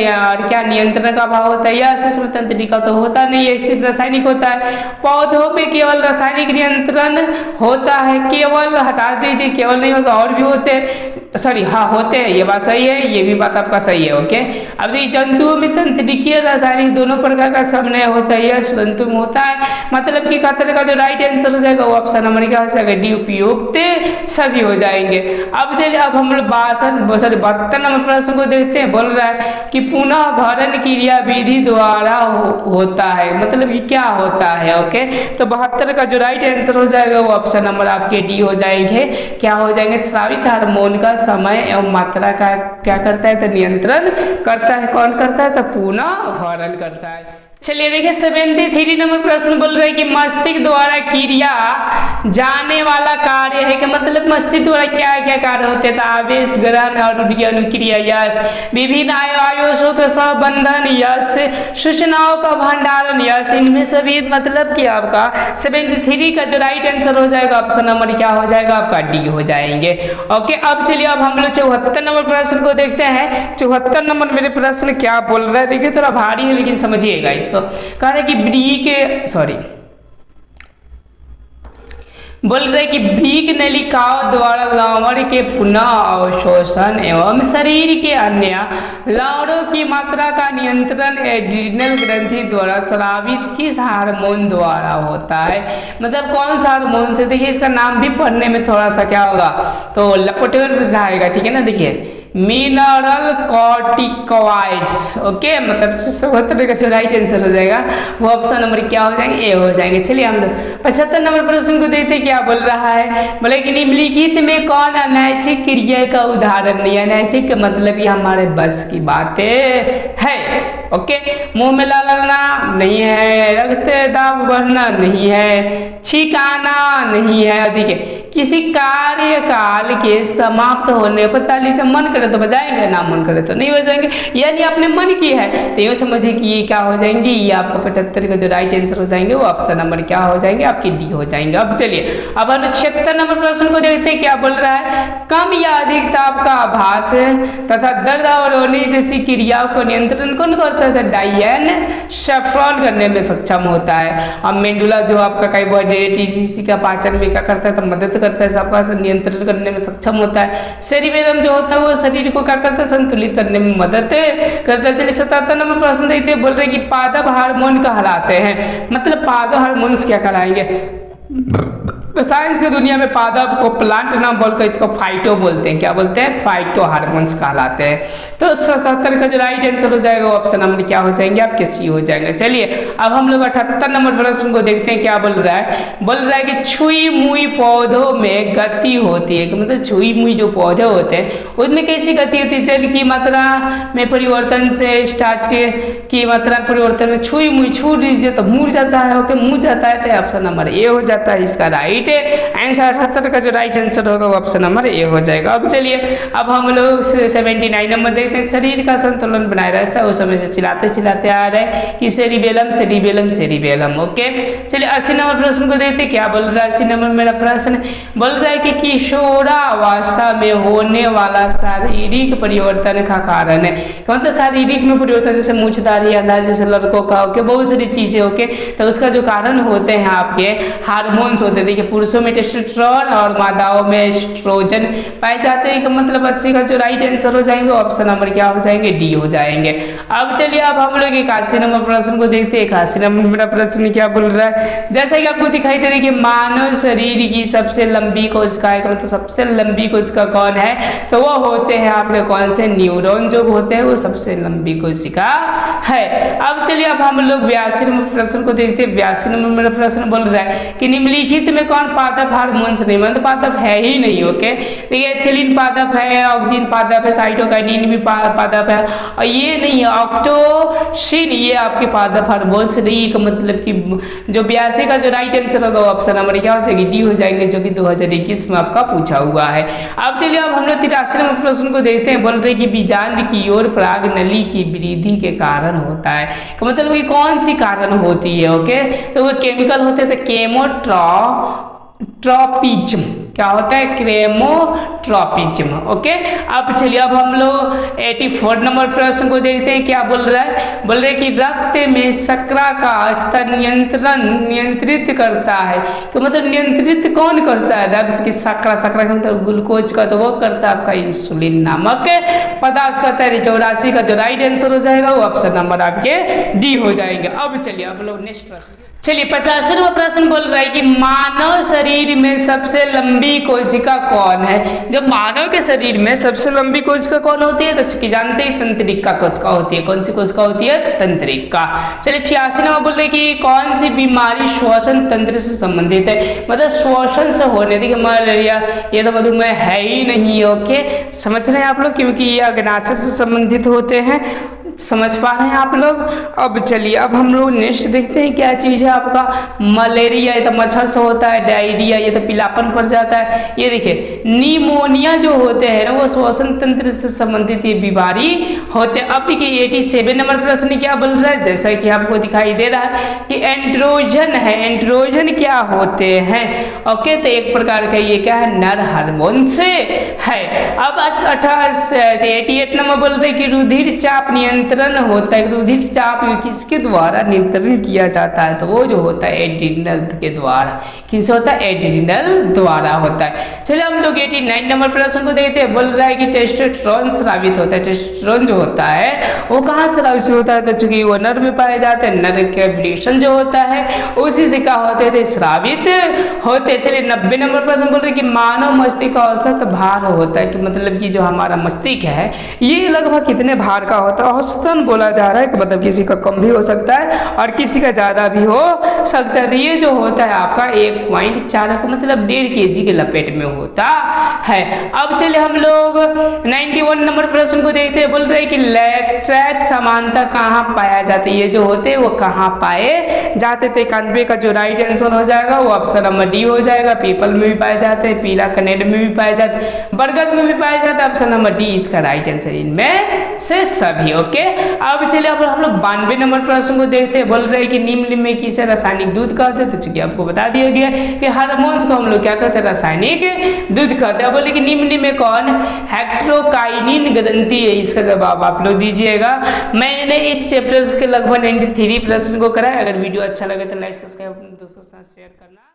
और क्या नियंत्रण का अभाव होता है, या इसमें तंत्रिका तो होता नहीं है, सिर्फ रासायनिक होता है। पौधों में केवल रासायनिक नियंत्रण होता है, केवल हटा दीजिए, केवल नहीं होता और भी होते हैं, सॉरी हाँ होते हैं, ये बात सही है, ये भी बात आपका सही है। ओके, अब देखिए जंतुओं में तंत्रिकीय रासायनिक दोनों प्रकार का समन्वय होता है, यह जंतु में होता है। मतलब कि 71 का जो राइट आंसर हो जाएगा वो ऑप्शन नंबर क्या हो जाएगा? डी, उपयुक्त सभी हो जाएंगे। अब चलिए अब हम लोग 72 नंबर प्रश्न को देखते हैं। बोल रहा है कि पुनः भरण क्रिया विधि द्वारा होता है, मतलब कि क्या होता है? ओके, तो 72 का जो राइट आंसर हो जाएगा वो ऑप्शन नंबर आपके डी हो जाएंगे। क्या हो जाएंगे? स्रावित हार्मोन का समय एवं मात्रा का क्या करता है? तो नियंत्रण करता है। कौन करता है? तो पुनः भरण करता है। चलिए देखिए 73 नंबर प्रश्न बोल रहे हैं कि मस्तिष्क द्वारा किया जाने वाला कार्य है कि, मतलब मस्तिष्क द्वारा क्या क्या कार्य होते हैं? तो आवेश ग्रहण और अनुक्रिया, यश, विभिन्न आवेशों का संबंधन, यश, सूचनाओं का भंडारण, यश, इनमें सभी मतलब कि आपका 73 का जो राइट आंसर हो जाएगा ऑप्शन नंबर क्या हो जाएगा? आपका डी हो जाएंगे। ओके, अब चलिए अब हम लोग 74 नंबर प्रश्न को देखते हैं। 74 नंबर मेरे प्रश्न क्या बोल रहा है, देखिए थोड़ा भारी है लेकिन समझिएगा इसको। कह रहे कि बोल रहे कि ब्रीक नलिकाओं द्वारा लवण के पुनः अवशोषण एवं शरीर के अन्य लवणों की मात्रा का नियंत्रण एड्रिनल ग्रंथि द्वारा स्रावित किस हार्मोन द्वारा होता है? मतलब कौन सा हार्मोन से? देखिए इसका नाम भी पढ़ने में थोड़ा सा क्या होगा, तो लपटेर आएगा, ठीक है ना। देखिए मिनरल कॉर्टिकॉइड्स, ओके, मतलब 74 का राइट आंसर हो जाएगा वो ऑप्शन नंबर क्या हो जाएंगे? ए हो जाएंगे। चलिए हम लोग 75 नंबर प्रश्न को देखते क्या बोल रहा है। बोले कि निम्नलिखित में कौन अनैच्छिक क्रिया का उदाहरण नहीं है? अनैच्छिक का मतलब ये हमारे बस की बातें है। ओके, मुंह में लालना नहीं है, रक्त दाब बढ़ना नहीं है, छींकाना नहीं है। देखिए किसी कार्यकाल के समाप्त होने पर ताली से मन करे तो बजाएंगे, ना मन करे तो नहीं बजाएंगे, यानी आपने मन की है तो ये समझिए कि ये क्या हो जाएंगे? ये आपका 75 का जो राइट आंसर हो जाएंगे वो ऑप्शन नंबर क्या हो जाएंगे? आपके डी हो जाएंगे। अब चलिए अब हम 76 नंबर प्रश्न को देखते हैं क्या बोल रहा है। कम या अधिक ताप का आभास तथा दर्द और रोने जैसी क्रियाओं को नियंत्रण कौन करता है? डायन सेफ्रॉन करने में सक्षम होता है। अब मेंडुला जो आपका कार्बोहाइड्रेट इसी का पाचन में क्या करता है? तो मदद करता है, सबका नियंत्रण करने में सक्षम होता है। सेरिबेलम जो होता है वो शरीर को क्या करता है? संतुलित करने में मदद करता है। चलिए 77 नंबर प्रश्न देखते हैं। बोल रहे कि पादप हार्मोन कहलाते हैं, मतलब पादप हार्मोन्स क्या कहलाएंगे? तो साइंस की दुनिया में पादप को प्लांट नाम बोलकर इसको फाइटो बोलते हैं। क्या बोलते हैं? फाइटो हार्मोन्स कहलाते हैं। तो 77 का जो राइट आंसर हो जाएगा ऑप्शन नंबर क्या हो जाएंगे आपके? सी हो जाएंगे। चलिए अब हम लोग 78 नंबर प्रश्न को देखते हैं। क्या बोल रहा है? बोल रहा है कि छुई मुई पौधों में गति होती है। मतलब छुई मुई जो पौधे होते हैं उसमें कैसी गति होती है? जल की मात्रा में परिवर्तन से स्टार्ट की मात्रा परिवर्तन में छुई मुई छू लीजिए तो मुड़ जाता है। ओके, मुड़ जाता है तो ऑप्शन नंबर ए हो जाता है इसका राइट आंसर। 78 का जो राइट आंसर होगा वो ऑप्शन नंबर ए हो जाएगा। अब चलिए अब हम लोग 79 नंबर देखते हैं। शरीर का संतुलन बनाए रहता है उस समय से चिल्लाते चिल्लाते आ रहे हैं कि सेरिबेलम सेरिबेलम सेरिबेलम। ओके, चलिए 80 नंबर प्रश्न को देखते हैं। क्या बोल रहा है? 80 नंबर मेरा प्रश्न बोल रहा है कि किशोरावस्था में होने वाला शारीरिक परिवर्तन का कारण है। मतलब शारीरिक में परिवर्तन जैसे मूछदारी आना जैसे लड़कों का ओके बहुत सारी चीजें ओके तो उसका जो कारण होते हैं आपके हार्मोन्स होते हैं। देखिए पुरुषों में टेस्टोस्टेरोन और मादाओं में एस्ट्रोजन पाए जाते हैं। मतलब 80 का जो राइट आंसर हो जाएंगे ऑप्शन नंबर क्या हो जाएंगे? डी हो जाएंगे। अब चलिए अब हम लोग 81 नंबर प्रश्न को देखते हैं। 81 नंबर मेरा प्रश्न क्या बोल रहा है? जैसा कि आपको दिखाई दे रहा है कि मानव शरीर की सबसे लंबी कोशिका तो सबसे लंबी कोशिका कौन है? तो वो होते हैं आपके कौन से? न्यूरॉन जो होते हैं वो सबसे लंबी कोशिका है। अब चलिए अब हम लोग 82 नंबर प्रश्न को देखते हैं। 82 नंबर मेरा प्रश्न बोल रहा है कि निम्नलिखित में कौन पादप हार्मोन्स नहीं मतलब पादप है ही नहीं। ओके, देखिए एथिलीन पादप है, ऑक्सीजन पादप है, साइटोकाइनिन भी पादप है और ये नहीं है ऑक्टोसिन ये आपके पादप हार्मोन्स नहीं का मतलब कि जो 82 का जो राइट आंसर होगा ऑप्शन नंबर क्या हो जाएगी? डी हो जाएंगे जो कि 2021 में आपका पूछा हुआ है। अब चलिए अब हम लोग 83 नंबर प्रश्न को देखते हैं। बोल रहे कि बीजांड की ओर पराग नली की वृद्धि के कारण होता है। मतलब कि कौन सी कारण होती है? ओके, तो वो केमिकल होते हैं तो केमोट्रॉपिज्म क्या होता है? क्रेमोट्रॉपिज्म। ओके, अब चलिए अब हम लोग 84 नंबर प्रश्न को देखते हैं। क्या बोल रहा है? बोल रहे कि रक्त में शर्करा का स्तर नियंत्रित करता है। तो मतलब नियंत्रित कौन करता है? रक्त की शर्करा का मतलब ग्लूकोज का तो वो करता है आपका इंसुलिन नामक पदार्थ करता है। 84 का जो राइट आंसर हो जाएगा वो ऑप्शन नंबर आपके डी हो जाएंगे। अब चलिए अब लोग नेक्स्ट प्रश्न। चलिए 85 नंबर प्रश्न बोल रहा है कि मानव शरीर में सबसे लंबी कोशिका कौन है? जब मानव के शरीर में सबसे लंबी कोशिका कौन होती है? तो जानते हैं तंत्रिका कोशिका होती है। कौन सी कोशिका होती है? तंत्रिका। चलिए 86 नंबर बोल रहे हैं कि कौन सी बीमारी श्वसन तंत्र से संबंधित है? मतलब श्वसन से होने देखिए मलेरिया ये तो मधुमेह है ही नहीं। ओके, समझ रहे हैं आप लोग क्योंकि ये अग्नाशय से संबंधित होते हैं। समझ पा रहे हैं आप लोग? अब चलिए अब हम लोग नेक्स्ट देखते हैं क्या चीज है आपका मलेरिया ये तो मच्छर से होता है। डायरिया ये तो पीलापन पड़ जाता है। ये देखिए निमोनिया जो होते हैं ना वो श्वसन तंत्र से संबंधित ये बीमारी होते हैं। अब देखिए 87 नंबर प्रश्न क्या बोल रहा है? जैसा कि आपको दिखाई दे रहा है कि एंड्रोजन है। एंड्रोजन क्या होते हैं? ओके, तो एक प्रकार का ये क्या है? नर हार्मोन से है। अब 88 नंबर बोल रहे कि रुधिर चाप नियंत्रण होता है। रुधिर चाप किसके द्वारा नियंत्रण किया जाता है? तो वो जो होता है एड्रिनल के द्वारा। किससे होता है? एड्रिनल द्वारा होता है। चलिए हम लोग 89 नंबर प्रश्न को देखते हैं। बोल रहा है कि टेस्टोस्टेरोन स्रावित होता है। टेस्टोस्टेरोन जो होता है वो कहाँ स्रावित होता है? तो चूंकि वो नर में पाए जाते हैं, नर के वृषण जो होता है उसी से क्या होते थे? स्रावित होते। चलिए 90 नंबर प्रश्न बोल रहे कि मानव मस्तिष्क का औसत भार होता है कि मतलब कि जो हमारा मस्तिष्क है ये लगभग कितने भार का होता है? औसतन बोला जा रहा है कि मतलब किसी का कम भी हो सकता है और किसी का ज्यादा भी हो सकता है। तो ये जो होता है आपका 1.4 का मतलब 1.5 kg के लपेट में होता है। अब चलिए हम लोग 91 नंबर प्रश्न को देखते हैं। बोल रहे हैं कि लैक्टेट समानता कहाँ पाया जाता है? ये जो होते हैं वो कहाँ पाए जाते थे? 91 का जो राइट आंसर हो जाएगा वो ऑप्शन नंबर डी हो जाएगा। पीपल में भी पाए जाते हैं, पीला कनेड में भी पाए जाते हैं, बरगद में भी पाए जाते हैं। ऑप्शन नंबर डी इसका राइट आंसर इनमें से सभी। ओके, अब चलिए अब हम लोग 92 नंबर प्रश्न को देखते हैं। बोल रहे हैं कि निम्न में किसे रासायनिक दूध कहते हैं? तो चूंकि आपको बता दिया गया कि हार्मोन्स को हम लोग क्या कहते हैं? रासायनिक दूध कहते हैं। बोले कि निम्न में कौन हेक्टोकाइनिन ग्रंथि है? इसका जवाब आप लोग दीजिएगा। मैंने इस चैप्टर के लगभग 93 प्रश्न को कराया। अगर वीडियो अच्छा लगे तो लाइक सब्सक्राइब अपने दोस्तों के साथ शेयर करना।